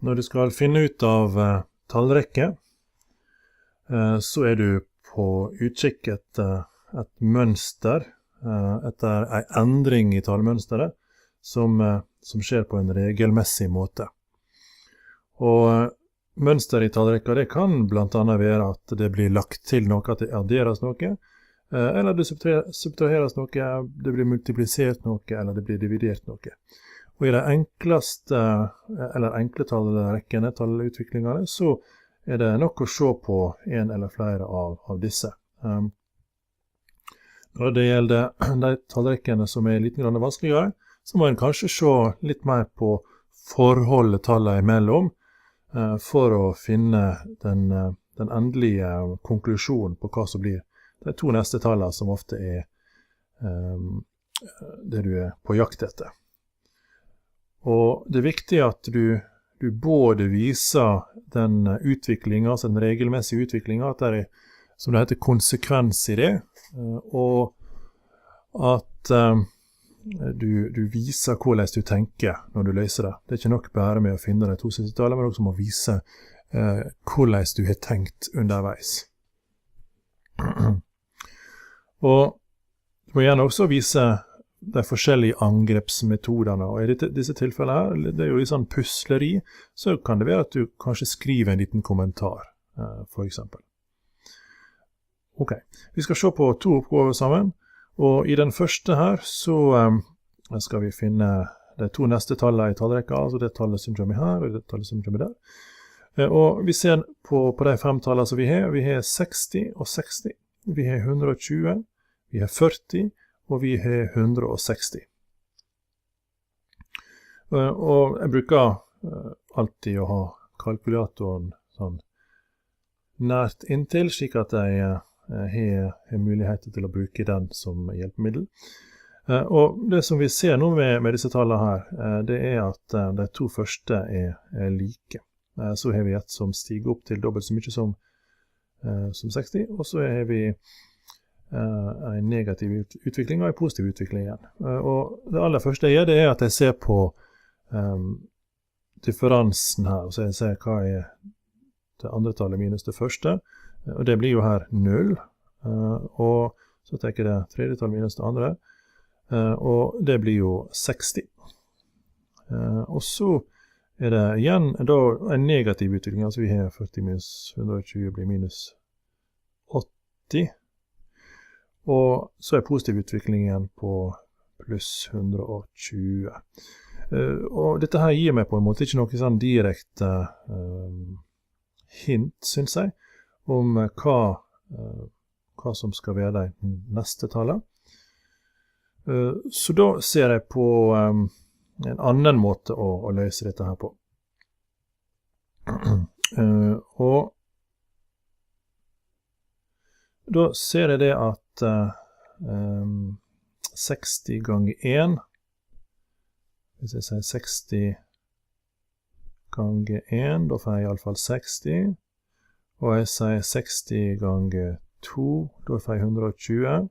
Når du skal finne ut av tallrekke, så du på utkikk etter et mønster, etter en endring i tallmønsteret, som skjer på en regelmessig måte. Og mønster i tallrekka, det kan blant annet være at det blir lagt til noe, at det adderes noe, eller det subtraheres noe, det blir multiplisert noe, eller det blir dividert noe. Og i de enkleste, eller enkle tallrekkene, tallutviklingene, så det nok å se på en eller flere av disse. Når det gjelder de tallrekkene som litt vanskeligere, så må en kanskje se litt mer på forholdet tallene imellom, for å finne den endelige konklusjonen på hva som blir de to neste tallene, som ofte det du på jakt etter. Og det viktig at du både viser den utviklingen, altså den regelmessige utviklingen, at det som det heter, konsekvens i det, og at du viser hvordan du tenker når du løser det. Det ikke nok bare med å finne de to siste tallene, men også må vise hvordan du har tenkt underveis. Og du må gjerne også vise de forskjellige angrepsmetodene, og i disse tilfellene her, det jo litt sånn pusleri, så kan det være at du kanskje skriver en liten kommentar, for eksempel. Ok, vi skal se på to oppgaver sammen, og i den første her så skal vi finne de to neste tallene i tallrekka, altså det tallet som kommer her, og det tallet som kommer der. Og vi ser på de fem tallene som vi har 60 og 60, vi har 120, vi har 40, og vi har 160. Og jeg bruker alltid å ha kalkulatoren sånn nært inntil, slik at jeg har muligheter til å bruke den som hjelpemiddel. Og det som vi ser nå med disse tallene her, det at de to første like. Så har vi et som stiger opp til dobbelt så mye som 60, og så har vi en negativ utvikling og en positiv utvikling igjen. Og det aller første jeg gjør, det at jeg ser på differansen her, så jeg ser hva det andre tallet minus det første, og det blir jo her 0, og så tar jeg det tredje tallet minus det andre, og det blir jo 60. Og så det igjen da en negativ utvikling, altså vi har 40 minus 120 blir minus 80, og så positiv utvikling igjen på pluss 120. Og dette her gir meg på en måte ikke noe sånn direkte hint, synes jeg, om hva som skal være de neste tallet. Så da ser jeg på en annen måte å løse dette her på. Og da ser jeg det at 60 ganger 1, hvis jeg sier 60 ganger 1, da får jeg i alle fall 60, og jeg sier 60 ganger 2, da får jeg 120,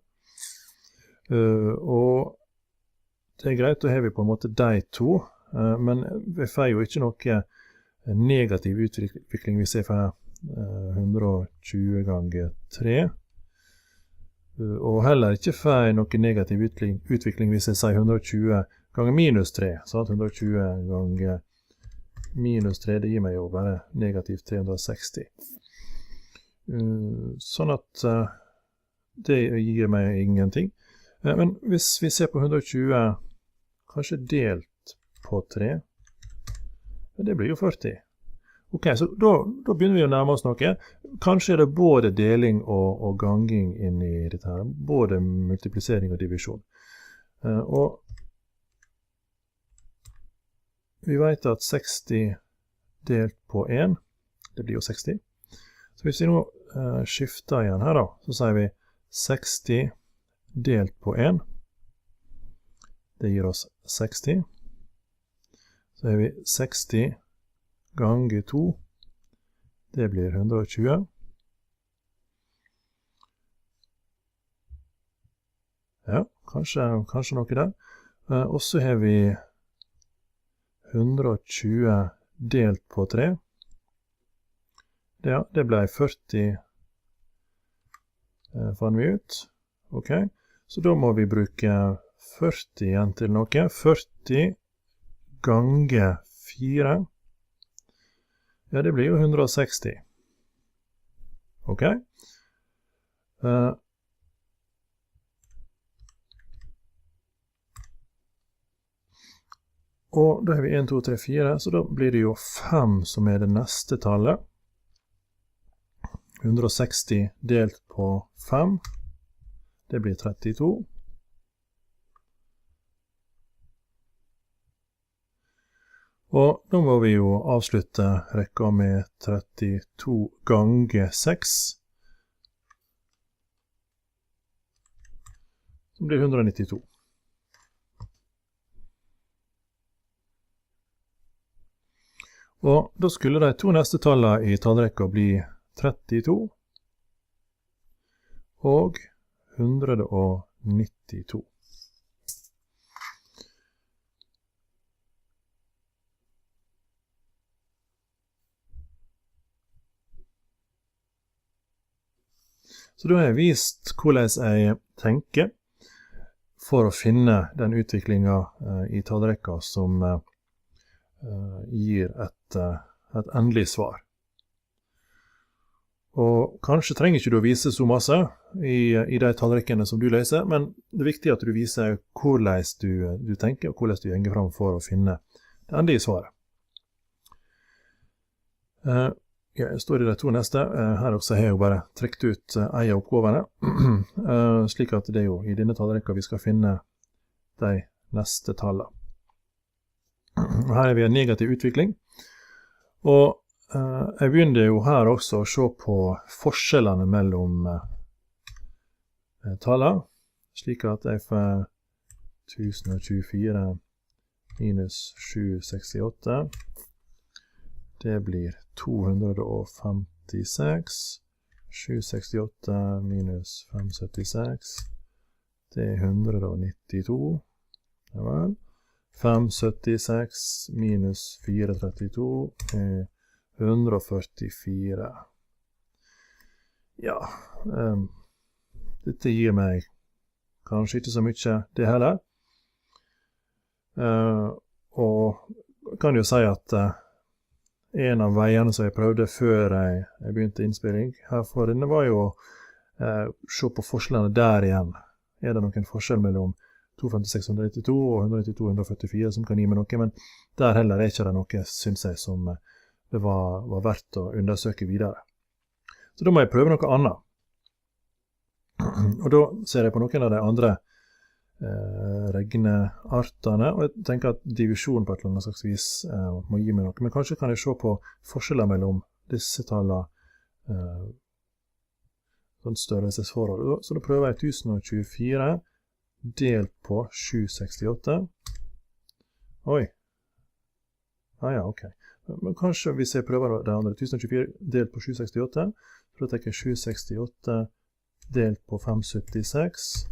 og det greit, da har vi på en måte de to, men vi får jo ikke noe negativ utvikling hvis jeg får 120 ganger 3, og heller ikke får jeg noe negativ utvikling hvis jeg sier 120 ganger minus 3, så 120 ganger minus 3, det gir meg jo bare negativt 360. Sånn at det gir meg ingenting. Men hvis vi ser på 120, kanskje delt på 3, det blir jo 40. Ok, så da begynner vi å nærme oss noe. Kanskje det både deling og ganging inn i dette her, både multiplisering og divisjon. Og vi vet at 60 delt på 1, det blir jo 60. Så hvis vi nå skifter igjen her da, så sier vi 60 delt på 1, det gir oss 60. Så har vi 60 ganger 2, det blir 120. Ja, kanskje noe der. Og så har vi 120 delt på 3. Ja, det ble 40, fant vi ut. Ok, så da må vi bruke 40 igjen til noe. 40 ganger 4. Ja, det blir jo 160. Ok. Og da har vi 1, 2, 3, 4, så da blir det jo 5 som er det neste tallet. 160 delt på 5, det blir 32. Og da må vi jo avslutte rekka med 32 ganger 6, som blir 192. Og da skulle de to neste tallene i tallrekka bli 32 og 192. Så da har jeg vist hvordan jeg tenker for å finne den utviklingen i tallrekka som gir et endelig svar. Og kanskje trenger ikke du å vise så masse i de tallrekkene som du løser, men det er viktig at du viser hvordan du tenker, og hvordan du gjenger frem for å finne det endelige svaret. Jeg står i de to neste. Her også har jeg jo bare trekt ut en av oppgavene, slik at det er jo i denne tallrekka vi skal finne de neste tallene. Her har vi en negativ utvikling, og jeg begynner jo her også å se på forskjellene mellom tallene, slik at jeg får 1024 minus 768, det blir 256, 768 minus 576, det er 192, ja vel. 576 minus 432 er 144. Ja, dette gir meg kanskje ikke så mye det heller. Og kan jo si at en av veiene som jeg prøvde før jeg begynte innspilling herfor denne var jo å se på forskjellene der igjen. Er det noen forskjell mellom 256-192 og 192-144 som kan gi meg noe, men der heller er ikke det noe, synes jeg, som det var verdt å undersøke videre. Så da må jeg prøve noe annet. Og da ser jeg på noen av de andre regneartene, og jeg tenker at divisjon på et eller annet slags vis må gi meg noe, men kanskje kan jeg se på forskjeller mellom disse tallene, sånn størrelsesforhold. Så da prøver jeg 1024 delt på 768. Oi. Ja, ok. Men kanskje hvis jeg prøver det andre, 1024 delt på 768, så da tenker jeg 768 delt på 576.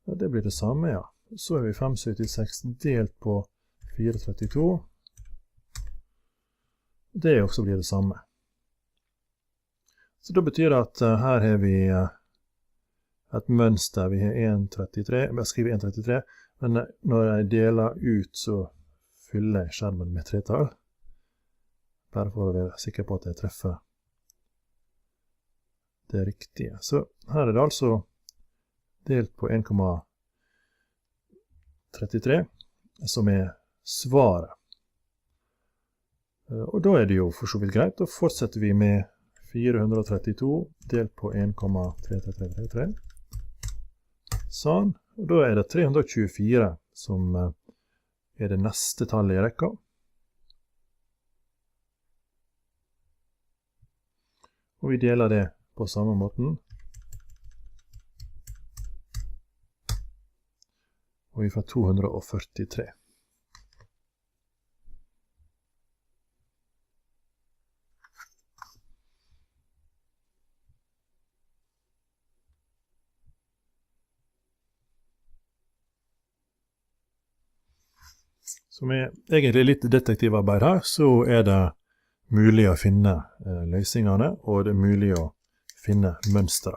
Ja, det blir det samme, ja. Så har vi 576 delt på 432. Det også blir det samme. Så da betyr det at her har vi et mønster. Vi har 1,33. Jeg skriver 1,33, men når jeg deler ut, så fyller jeg skjermen med tretall. Bare for å være sikker på at jeg treffer det riktige. Så her er det altså delt på 1,33, som er svaret. Og da er det jo for så vidt greit. Da fortsetter vi med 432 delt på 1,3333. Sånn. Og da er det 324 som er det neste tallet i rekka. Og vi deler det på samme måten. Og vi får 243. som egentlig litt detektivarbeid her, så det mulig å finne løsningene, og det mulig å finne mønstre.